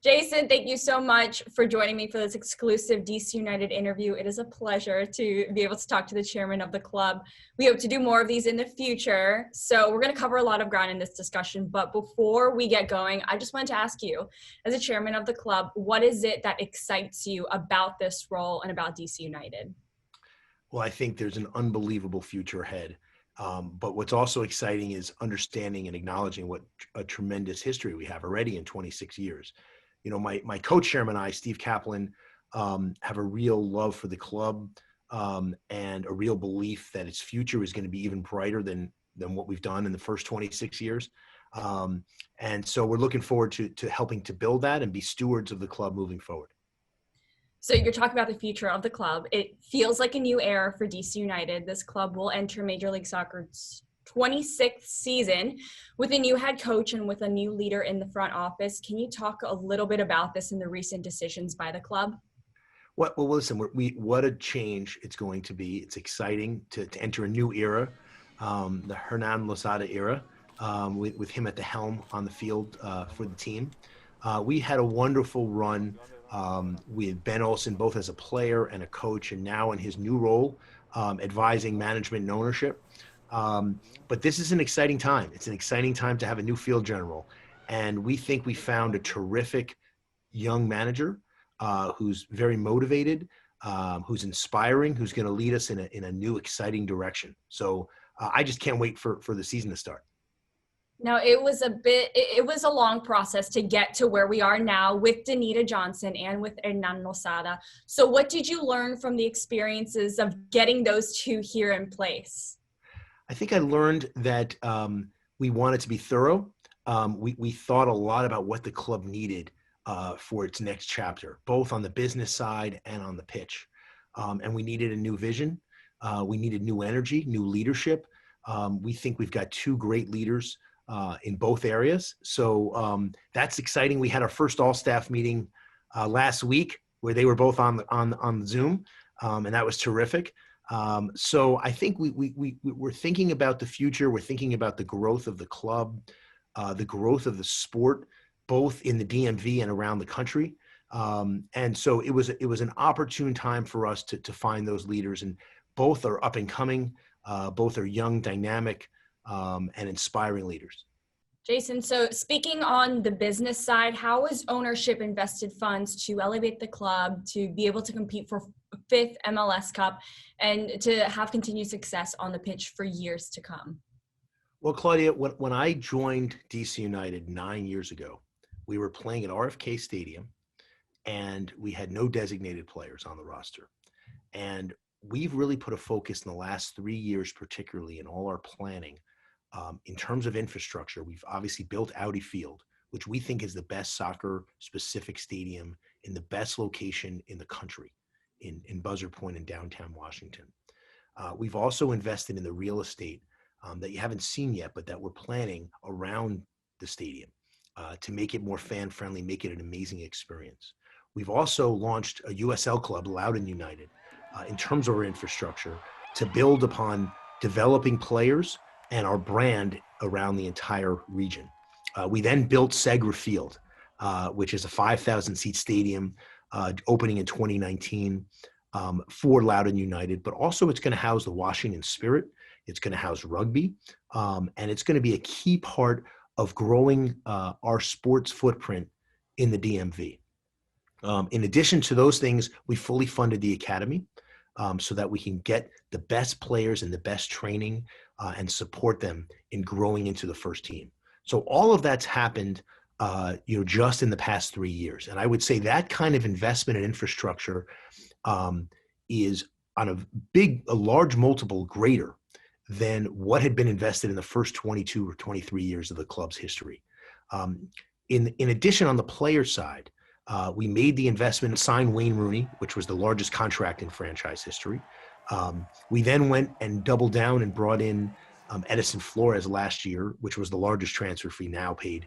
Jason, thank you so much for joining me for this exclusive DC United interview. It is a pleasure to be able to talk to the chairman of the club. We hope to do more of these in the future. So we're going to cover a lot of ground in this discussion. But before we get going, I just wanted to ask you, as a chairman of the club, what is it that excites you about this role and about DC United? Well, I think there's an unbelievable future ahead. But what's also exciting is understanding and acknowledging what a tremendous history we have already in 26 years. You know, my co-chairman and I, Steve Kaplan, have a real love for the club and a real belief that its future is going to be even brighter than what we've done in the first 26 years. And so we're looking forward to helping to build that and be stewards of the club moving forward. So you're talking about the future of the club. It feels like a new era for DC United. This club will enter Major League Soccer's 26th season with a new head coach and with a new leader in the front office. Can you talk a little bit about this and the recent decisions by the club? Well, listen, what a change it's going to be. It's exciting to enter a new era, the Hernan Lozada era, with him at the helm on the field for the team. We had a wonderful run with Ben Olsen, both as a player and a coach, and now in his new role, advising management and ownership. But this is an exciting time. It's an exciting time to have a new field general. And we think we found a terrific young manager who's very motivated, who's inspiring, who's going to lead us in a new, exciting direction. So I just can't wait for the season to start. Now, it was a long process to get to where we are now with Danita Johnson and with Hernan Lozada. So what did you learn from the experiences of getting those two here in place? I think I learned that we wanted to be thorough. We thought a lot about what the club needed for its next chapter, both on the business side and on the pitch. And we needed a new vision. We needed new energy, new leadership. We think we've got two great leaders in both areas. So that's exciting. We had our first all-staff meeting last week where they were both on Zoom, and that was terrific. So I think we're thinking about the future. We're thinking about the growth of the club, the growth of the sport, both in the DMV and around the country. And so it was an opportune time for us to find those leaders, and both are up and coming. Both are young, dynamic, and inspiring leaders. Jason, so speaking on the business side, how has ownership invested funds to elevate the club, to be able to compete for fifth MLS Cup, and to have continued success on the pitch for years to come? Well, Claudia, when I joined DC United 9 years ago, we were playing at RFK Stadium, and we had no designated players on the roster. And we've really put a focus in the last 3 years, particularly in all our planning. In terms of infrastructure, we've obviously built Audi Field, which we think is the best soccer-specific stadium in the best location in the country, in Buzzard Point in downtown Washington. We've also invested in the real estate that you haven't seen yet, but that we're planning around the stadium to make it more fan-friendly, make it an amazing experience. We've also launched a USL club, Loudoun United, in terms of our infrastructure to build upon developing players and our brand around the entire region. We then built Segra Field, which is a 5,000-seat stadium opening in 2019 for Loudoun United, but also it's going to house the Washington Spirit. It's going to house rugby, and it's going to be a key part of growing our sports footprint in the DMV. In addition to those things, we fully funded the academy so that we can get the best players and the best training and support them in growing into the first team. So all of that's happened, just in the past 3 years. And I would say that kind of investment in infrastructure is on a large multiple greater than what had been invested in the first 22 or 23 years of the club's history. In addition, on the player side, we made the investment to sign Wayne Rooney, which was the largest contract in franchise history. We then went and doubled down and brought in Edison Flores last year, which was the largest transfer fee now paid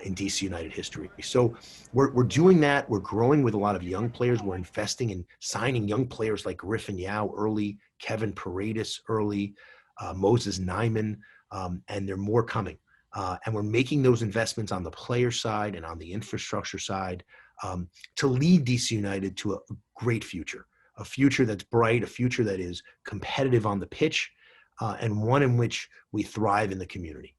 in DC United history. So we're doing that. We're growing with a lot of young players. We're investing in signing young players like Griffin Yao early, Kevin Paredes early, Moses Nyman, and there are more coming. And we're making those investments on the player side and on the infrastructure side to lead DC United to a great future, a future that's bright, a future that is competitive on the pitch, and one in which we thrive in the community.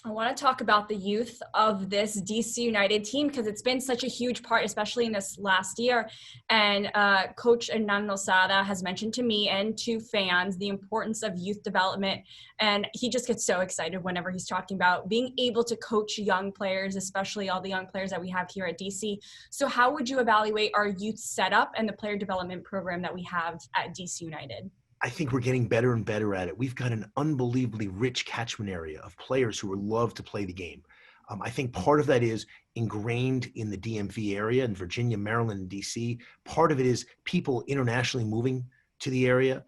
I want to talk about the youth of this DC United team because it's been such a huge part, especially in this last year. And Coach Hernan Losada has mentioned to me and to fans the importance of youth development. And he just gets so excited whenever he's talking about being able to coach young players, especially all the young players that we have here at DC. So how would you evaluate our youth setup and the player development program that we have at DC United? I think we're getting better and better at it. We've got an unbelievably rich catchment area of players who love to play the game. I think part of that is ingrained in the DMV area in Virginia, Maryland, and DC. Part of it is people internationally moving to the area.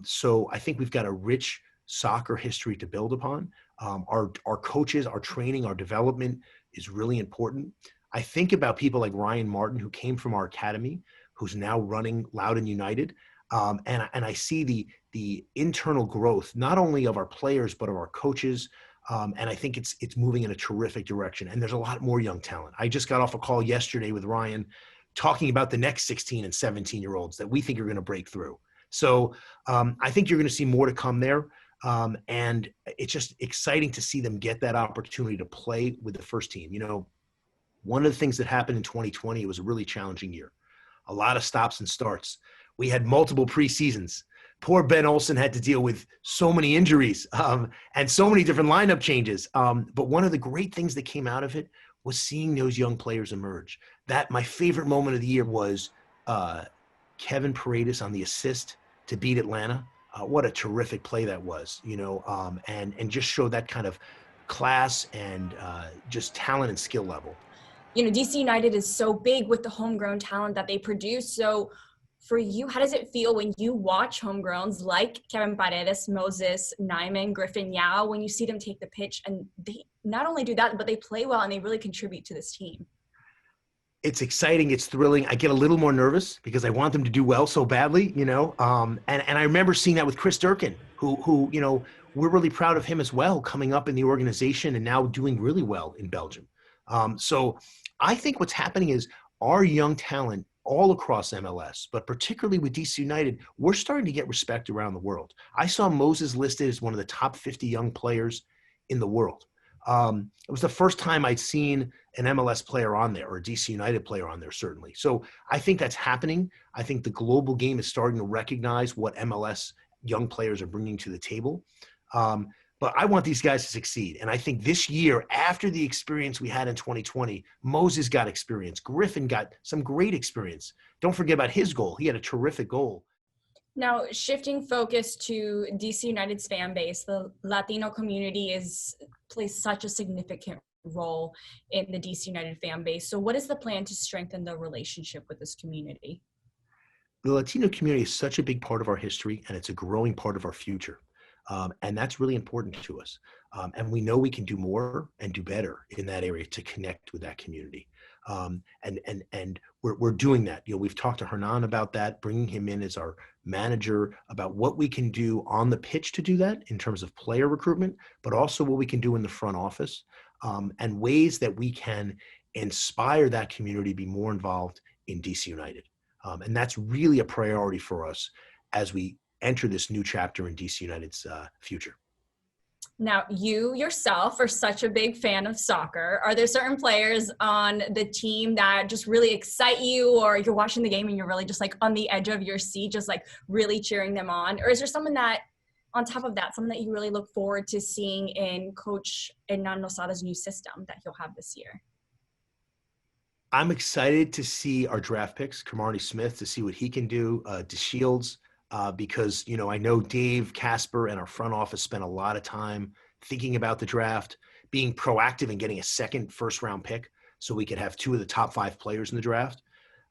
So I think we've got a rich soccer history to build upon. Our coaches, our training, our development is really important. I think about people like Ryan Martin, who came from our academy, who's now running Loudoun United. And I see the internal growth, not only of our players, but of our coaches. And I think it's moving in a terrific direction. And there's a lot more young talent. I just got off a call yesterday with Ryan talking about the next 16 and 17-year-olds that we think are going to break through. So I think you're going to see more to come there. And it's just exciting to see them get that opportunity to play with the first team. You know, one of the things that happened in 2020, it was a really challenging year. A lot of stops and starts. We had multiple preseasons. Poor Ben Olsen had to deal with so many injuries and so many different lineup changes. But one of the great things that came out of it was seeing those young players emerge. That my favorite moment of the year was Kevin Paredes on the assist to beat Atlanta. What a terrific play that was, you know, and just showed that kind of class and just talent and skill level. You know, DC United is so big with the homegrown talent that they produce. So for you, how does it feel when you watch homegrowns like Kevin Paredes, Moses, Nyman, Griffin Yao, when you see them take the pitch and they not only do that, but they play well and they really contribute to this team? It's exciting. It's thrilling. I get a little more nervous because I want them to do well so badly, you know. And I remember seeing that with Chris Durkin, who, you know, we're really proud of him as well, coming up in the organization and now doing really well in Belgium. So I think what's happening is our young talent all across MLS, but particularly with DC United, we're starting to get respect around the world. I saw Moses listed as one of the top 50 young players in the world. It was the first time I'd seen an MLS player on there or a DC United player on there, certainly. So I think that's happening. I think the global game is starting to recognize what MLS young players are bringing to the table. But I want these guys to succeed. And I think this year, after the experience we had in 2020, Moses got experience. Griffin got some great experience. Don't forget about his goal. He had a terrific goal. Now, shifting focus to DC United's fan base, the Latino community plays such a significant role in the DC United fan base. So what is the plan to strengthen the relationship with this community? The Latino community is such a big part of our history, and it's a growing part of our future. And that's really important to us. And we know we can do more and do better in that area to connect with that community. And we're doing that. You know, we've talked to Hernan about that, bringing him in as our manager about what we can do on the pitch to do that in terms of player recruitment, but also what we can do in the front office and ways that we can inspire that community to be more involved in DC United. And that's really a priority for us as we enter this new chapter in DC United's future. Now, you yourself are such a big fan of soccer. Are there certain players on the team that just really excite you, or you're watching the game and you're really just like on the edge of your seat, just like really cheering them on? Or is there someone that, on top of that, someone that you really look forward to seeing in Coach Hernan Losada's new system that he'll have this year? I'm excited to see our draft picks, Kamari Smith, to see what he can do, DeShields, because, you know, I know Dave, Casper, and our front office spent a lot of time thinking about the draft, being proactive and getting a second first-round pick so we could have two of the top 5 players in the draft.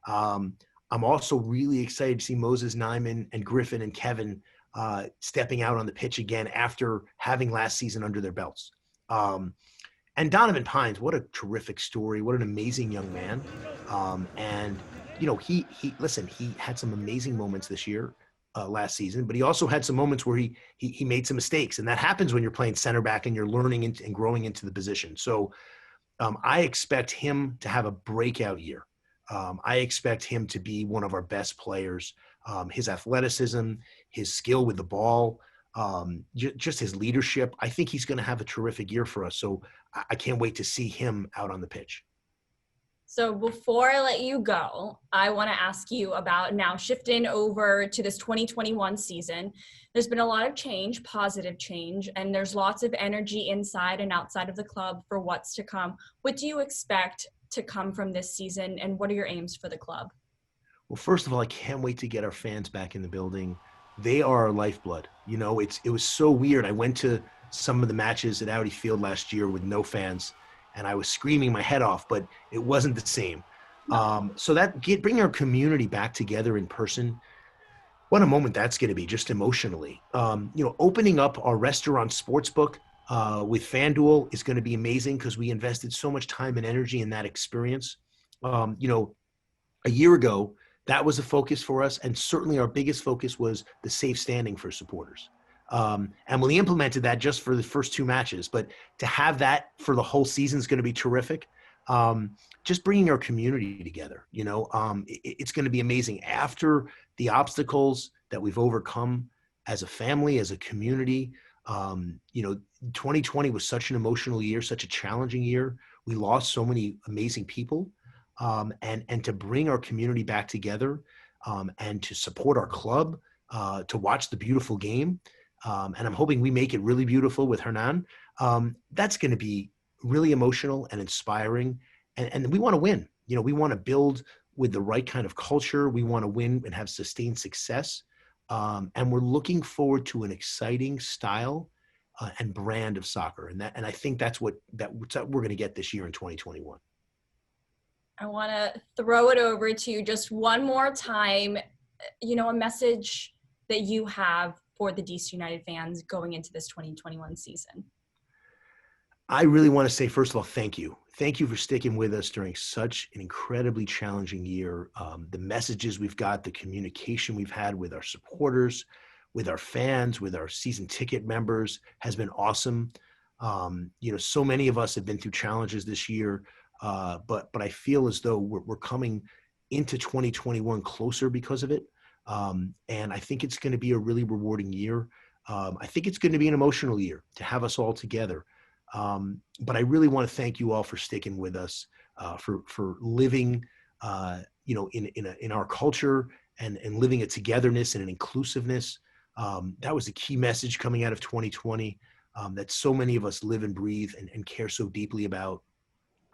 I'm also really excited to see Moses, Nyman, and Griffin and Kevin stepping out on the pitch again after having last season under their belts. And Donovan Pines, what a terrific story. What an amazing young man. And, you know, he had some amazing moments this year. last season, but he also had some moments where he made some mistakes, and that happens when you're playing center back and you're learning and growing into the position. So I expect him to have a breakout year. I expect him to be one of our best players. His athleticism, his skill with the ball, just his leadership. I think he's going to have a terrific year for us. So I can't wait to see him out on the pitch. So before I let you go, I want to ask you about now shifting over to this 2021 season. There's been a lot of change, positive change, and there's lots of energy inside and outside of the club for what's to come. What do you expect to come from this season, and what are your aims for the club? Well, first of all, I can't wait to get our fans back in the building. They are our lifeblood. You know, it was so weird. I went to some of the matches at Audi Field last year with no fans, and I was screaming my head off, but it wasn't the same. So bringing our community back together in person, what a moment that's going to be, just emotionally. Opening up our restaurant sportsbook with FanDuel is going to be amazing because we invested so much time and energy in that experience. A year ago, that was a focus for us, and certainly our biggest focus was the safe standing for supporters. And we implemented that just for the first two matches, but to have that for the whole season is going to be terrific. Just bringing our community together, it's going to be amazing. After the obstacles that we've overcome as a family, as a community, 2020 was such an emotional year, such a challenging year. We lost so many amazing people, and to bring our community back together, and to support our club, to watch the beautiful game. And I'm hoping we make it really beautiful with Hernan. That's going to be really emotional and inspiring. And we want to win. We want to build with the right kind of culture. We want to win and have sustained success. And we're looking forward to an exciting style and brand of soccer. And I think that's what we're going to get this year in 2021. I want to throw it over to you just one more time, a message that you have for the DC United fans going into this 2021 season. I really want to say, first of all, thank you. Thank you for sticking with us during such an incredibly challenging year. The messages we've got, the communication we've had with our supporters, with our fans, with our season ticket members has been awesome. So many of us have been through challenges this year, but I feel as though we're coming into 2021 closer because of it. And I think it's going to be a really rewarding year. I think it's going to be an emotional year to have us all together. But I really want to thank you all for sticking with us, for living, in our culture and living a togetherness and an inclusiveness. That was a key message coming out of 2020, that so many of us live and breathe and care so deeply about.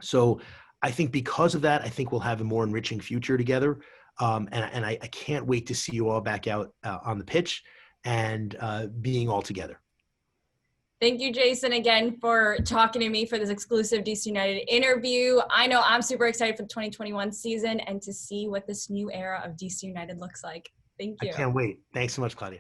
So I think because of that, I think we'll have a more enriching future together. And I can't wait to see you all back out on the pitch and being all together. Thank you, Jason, again for talking to me for this exclusive DC United interview. I know I'm super excited for the 2021 season and to see what this new era of DC United looks like. Thank you. I can't wait. Thanks so much, Claudia.